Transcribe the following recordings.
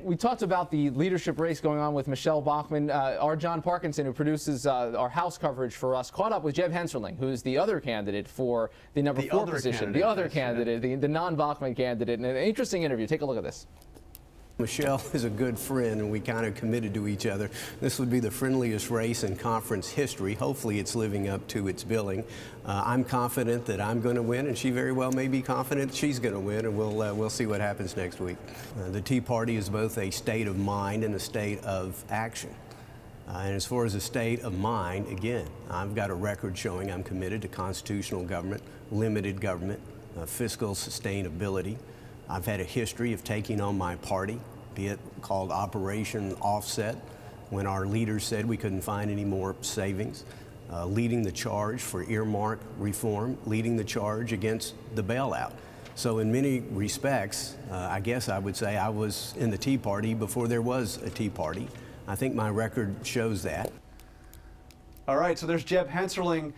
We talked about the leadership race going on with Michelle Bachmann. Our John Parkinson, who produces our House coverage for us, caught up with Jeb Hensarling, who's the other candidate for the number 4 position. The other candidate, the non-Bachmann candidate. And an interesting interview. Take a look at this. Michelle is a good friend, and we kind of committed to each other. This would be the friendliest race in conference history. Hopefully it's living up to its billing. I'm confident that I'm going to win, and she very well may be confident she's going to win, and we'll see what happens next week. The Tea Party is both a state of mind and a state of action. And as far as a state of mind, again, I've got a record showing I'm committed to constitutional government, limited government, fiscal sustainability. I've had a history of taking on my party, be it called Operation Offset, when our leaders said we couldn't find any more savings, leading the charge for earmark reform, leading the charge against the bailout. So in many respects, I guess I would say I was in the Tea Party before there was a Tea Party. I think my record shows that. All right, so there's Jeb Hensarling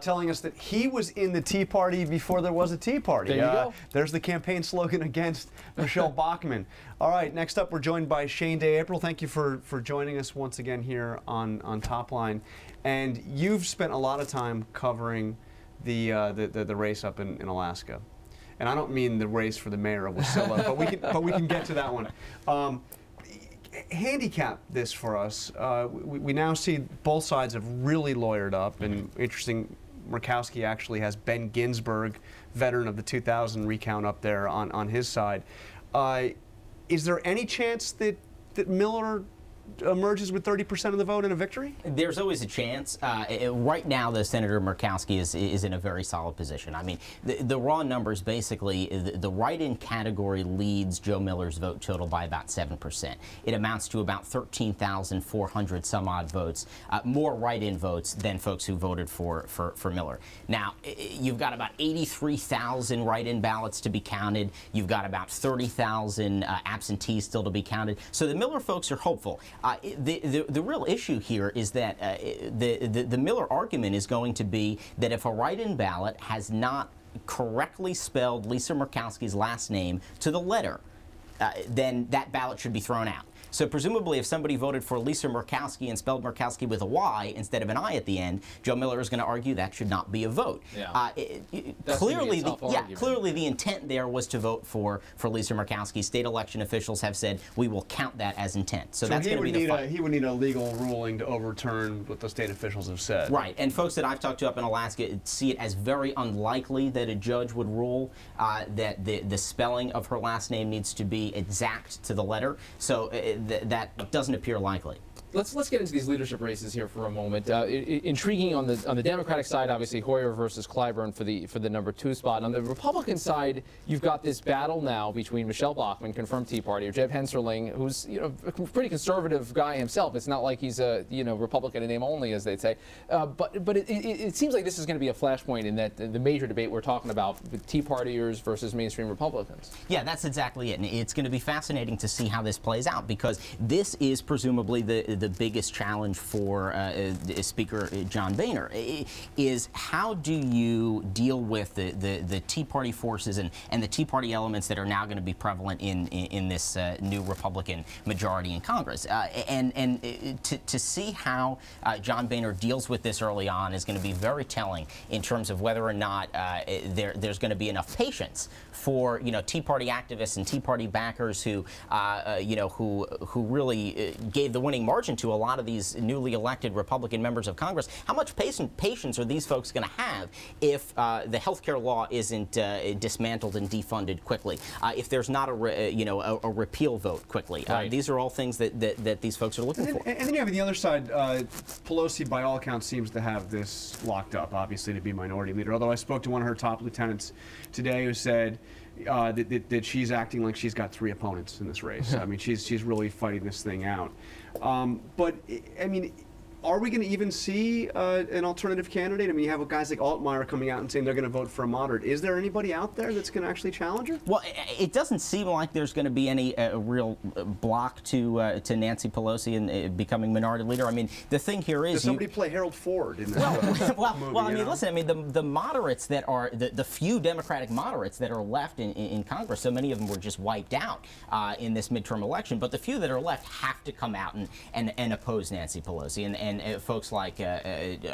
telling us that he was in the Tea Party before there was a Tea Party. There you go. There's the campaign slogan against Michelle Bachmann. All right, next up we're joined by Shane Day. April, thank you for joining us once again here on Top Line. And you've spent a lot of time covering the race up in Alaska. And I don't mean the race for the mayor of Wasilla, but we can get to that one. Handicap this for us. We now see both sides have really lawyered up, and interesting, Murkowski actually has Ben Ginsberg, veteran of the 2000 recount, up there on his side. Is there any chance that Miller emerges with 30% of the vote in a victory? There's always a chance. Right now, the Senator Murkowski is in a very solid position. I mean, the raw numbers basically, the write-in category leads Joe Miller's vote total by about 7%. It amounts to about 13,400 some odd votes, more write-in votes than folks who voted for Miller. Now, you've got about 83,000 write-in ballots to be counted. You've got about 30,000 absentees still to be counted. So the Miller folks are hopeful. The real issue here is that the Miller argument is going to be that if a write-in ballot has not correctly spelled Lisa Murkowski's last name to the letter, then that ballot should be thrown out. So presumably if somebody voted for Lisa Murkowski and spelled Murkowski with a Y instead of an I at the end, Joe Miller is going to argue that should not be a vote. Yeah. Clearly the intent there was to vote for Lisa Murkowski. State election officials have said we will count that as intent. So that's going to be the fight. He would need a legal ruling to overturn what the state officials have said. Right. And folks that I've talked to up in Alaska see it as very unlikely that a judge would rule that the spelling of her last name needs to be exact to the letter. So that doesn't appear likely. Let's get into these leadership races here for a moment. Intriguing on the Democratic side, obviously Hoyer versus Clyburn for the number 2 spot. On the Republican side, you've got this battle now between Michelle Bachmann, confirmed Tea Party, or Jeb Hensarling, who's a pretty conservative guy himself. It's not like he's a Republican in name only, as they'd say. But it seems like this is going to be a flashpoint in that the major debate we're talking about with Tea Partiers versus mainstream Republicans. Yeah, that's exactly it. And it's going to be fascinating to see how this plays out, because this is presumably the biggest challenge for Speaker John Boehner, is how do you deal with the Tea Party forces and the Tea Party elements that are now going to be prevalent in this new Republican majority in Congress, and to see how John Boehner deals with this early on is going to be very telling in terms of whether or not there's going to be enough patience for Tea Party activists and Tea Party backers who who really gave the winning margin to a lot of these newly elected Republican members of Congress. How much patience are these folks going to have if the health care law isn't dismantled and defunded quickly? If there's not a repeal vote quickly? Right. These are all things that these folks are looking for. And then you have on the other side, Pelosi, by all accounts, seems to have this locked up, obviously, to be minority leader. Although I spoke to one of her top lieutenants today who said that she's acting like she's got 3 opponents in this race. I mean, she's really fighting this thing out. But I mean, are we going to even see an alternative candidate? I mean, you have guys like Altmaier coming out and saying they're going to vote for a moderate. Is there anybody out there that's going to actually challenge her? Well, it doesn't seem like there's going to be any real block to Nancy Pelosi in becoming minority leader. I mean, the thing here is, does somebody play Harold Ford in this movie? Well, I mean, listen. I mean, the moderates that are the few Democratic moderates that are left in Congress. So many of them were just wiped out in this midterm election. But the few that are left have to come out and oppose Nancy Pelosi. And folks like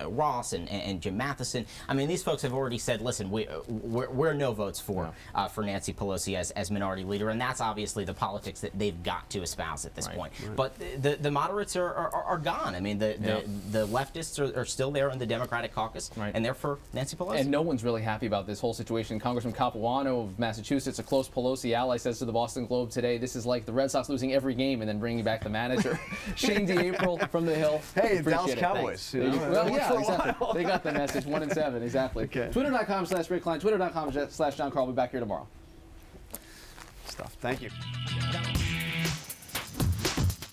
Ross and Jim Matheson. I mean, these folks have already said, listen, we're no votes for Nancy Pelosi as minority leader, and that's obviously the politics that they've got to espouse at this point. Right. But the moderates are gone. I mean, the leftists are still there in the Democratic caucus, and they're for Nancy Pelosi. And no one's really happy about this whole situation. Congressman Capuano of Massachusetts, a close Pelosi ally, says to the Boston Globe today, this is like the Red Sox losing every game and then bringing back the manager. Shane DeApril from the Hill. Hey, Dallas Cowboys. You know, well, yeah, exactly. They got the message. 1-7, exactly. Okay. Twitter.com/Rick Klein, Twitter.com/John Carl. We'll be back here tomorrow. Stuff. Thank you.